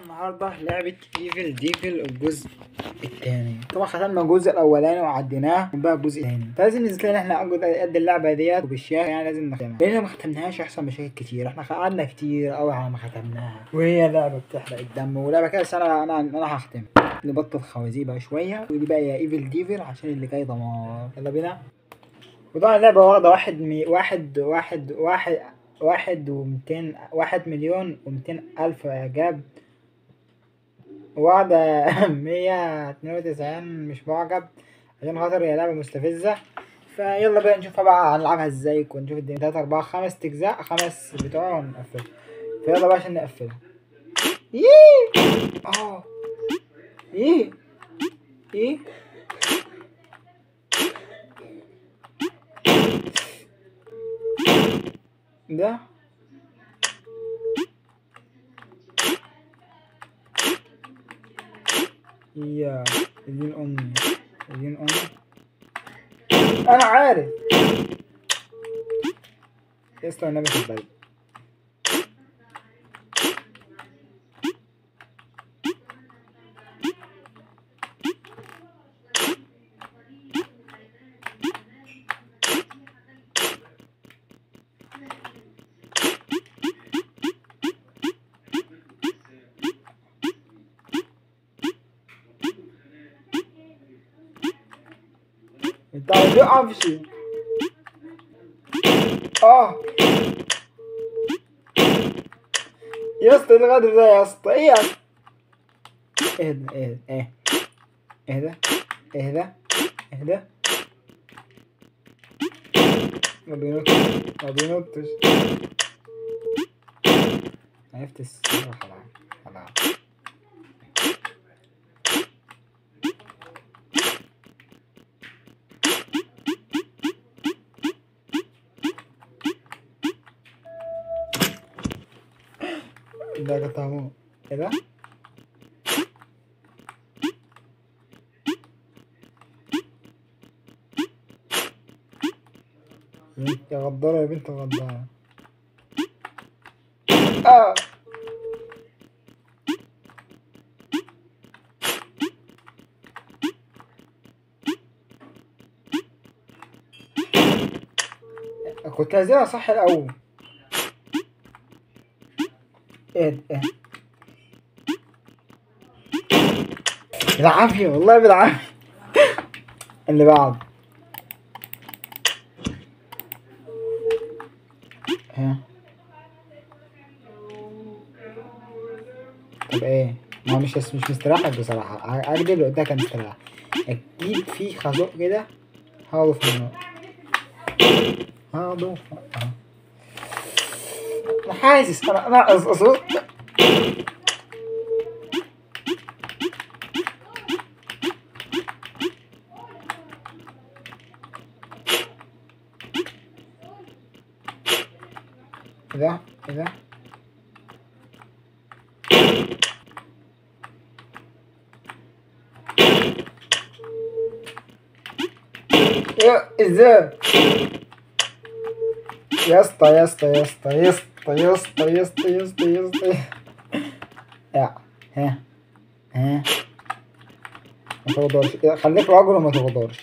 النهارده لعبة ايفل ديفل الجزء الثاني. طبعا ختمنا الجزء الاولاني وعديناه وبقى الجزء الثاني، فلازم نزل لنا احنا قد اللعبة ديت وبالشياكة، يعني لازم نختمها لان ما ختمناهاش يحصل مشاكل كتير. احنا قعدنا كتير قوي على ما ختمناها، وهي لعبة بتحرق الدم ولعبة كده. بس انا هختمها. نبطل خوازيق بقى شوية، ودي بقى يا ايفل ديفل عشان اللي جاي دمار. يلا بينا. وطبعا اللعبة واخدة واحد مليون ومتين ألف إعجاب، واخدة 192 مش معجب، عشان خاطر هي لعبة مستفزة. فيلا بقى نشوفها بقى هنلعبها ازاي، ونشوف الدنيا 3 4 5 أجزاء 5 بتوع ونقفلها. فيلا بقى عشان نقفلها. ييه اه ايه ايه ده يا دين امي دين امي. انا عارف يسطا النبي في البلد. انت هتقع في شيء. اه يا اسطى ايه الغدر ده يا اسطى؟ ايه يا اسطى؟ اهدى اهدى اهدى اهدى. ما بينطش. عرفت السيارة. خلاص ده قطعمه. ايه ده؟ بنت غدارة يا بنت غدارة. اه كنت هزيرها صح الأول. ايه بالعافية والله بالعافية. اللي بعد ها. طب ايه؟ ما هو مش مستريح بصراحة. أكدب اللي قدامك كان مستريح. أكيد في خازوق كده هاخده في النار. هاخده أنا حاسس أنا أصوت. ايه ده؟ ايه ده؟ ايه ازاي؟ يا اسطى يا اسطى يا اسطى يا اسطى يا اسطى يا اسطى يا اسطى يا اسطى. ها ها ما تغدرش، خليك راجل وما تغدرش.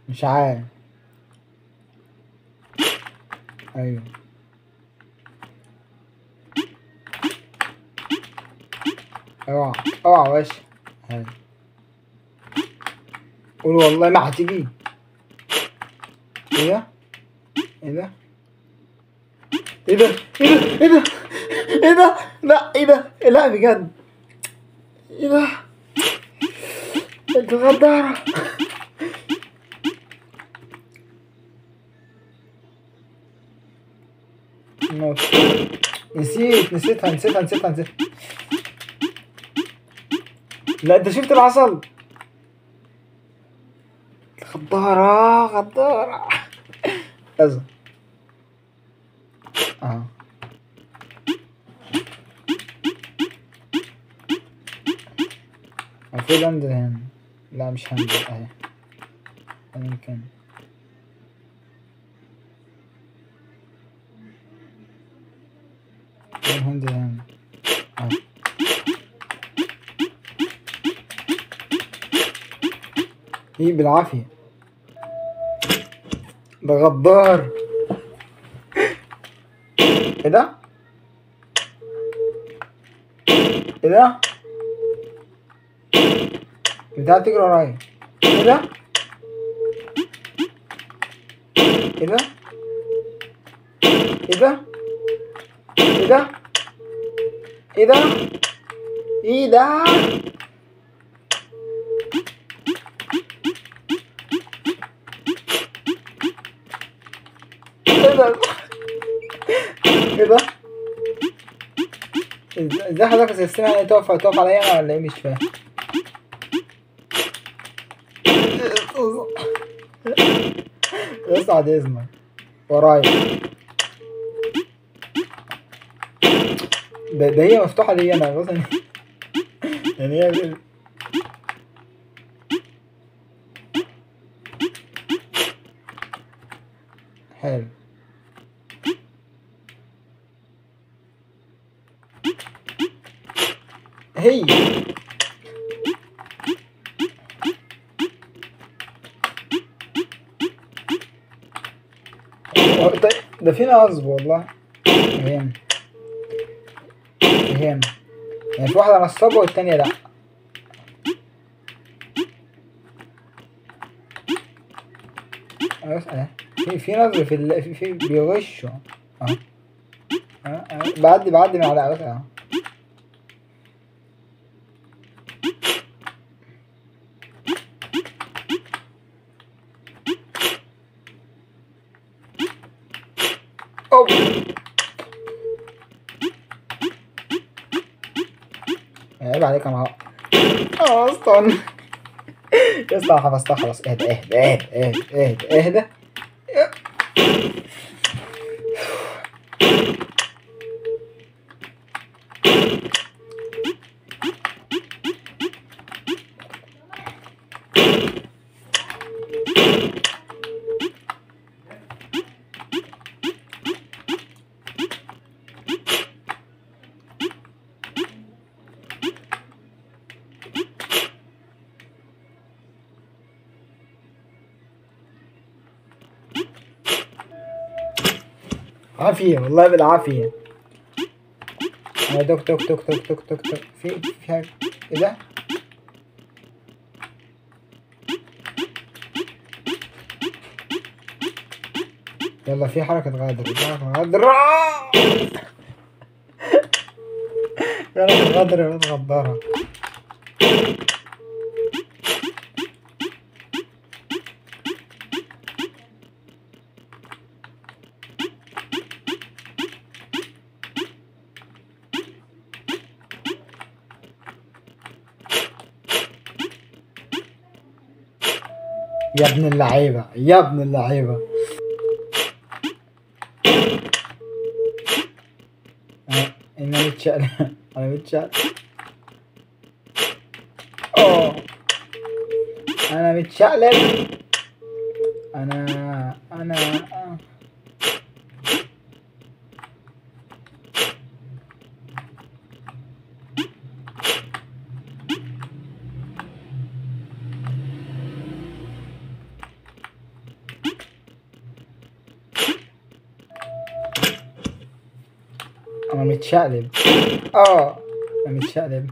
مش عارف. ايوه اوعى اوعى وش. قول والله ما هتيجي. ايه ده؟ ايه ده؟ ايه ده؟ ايه ده؟ ايه ده؟ ايه ده؟ لا ايه ده؟ لا بجد. ايه ده؟ انت غدارة. نسيتها. لا انت شفت اللي حصل؟ غدارة ازا اه المفروض انزل هنا. لا مش هنزل اهي. يمكن هنزل هنا. ايه بالعافية. ده غدار. ايه ده؟ ايه ده؟ بتاع تجري ورايا. ايه ده؟ ايه ده؟ ايه ده؟ ايه ده؟ ايه ده؟ ايه ده؟ ايه ده؟ ايه ده؟ ازاي حضرتك السيستم يعني تقف عليا انا ولا ايه؟ مش فاهم. بس بعد اذنك ورايا. ده هي مفتوحة لي انا بص يعني هي حلو. هي ده في نصب والله. فهم فهم يعني في واحدة نصابة والتانية لأ. بس في نصب في بيغشوا. بعدي من على بس أوه. عيب عليك يا معلم. اصلا يا اسطى حفظتها خلاص. اهدى. عافية والله بالعافية. توك توك توك توك توك توك توك في حاجة. ايه ده؟ يلا في حركة غادر. يلا غادر غدارة. يا ابن اللعيبة يا ابن اللعيبة. انا متشقلب. انا متشقلب. اوه انا متشقلب. انا انا متشقلب. انا متشقلب.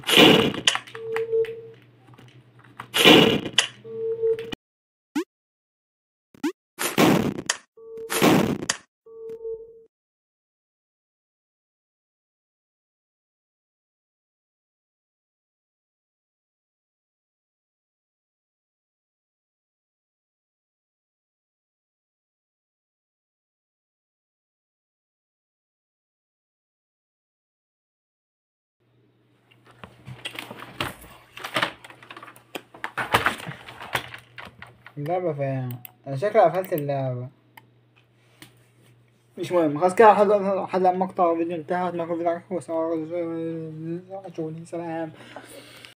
اللعبة فاهم. انا شكلي قفلت اللعبة. مش مهم خلاص كده. لحد لما مقطع الفيديو انتهى. اتمنى الفيديو عجبكم. والسلام عليكم. سلام.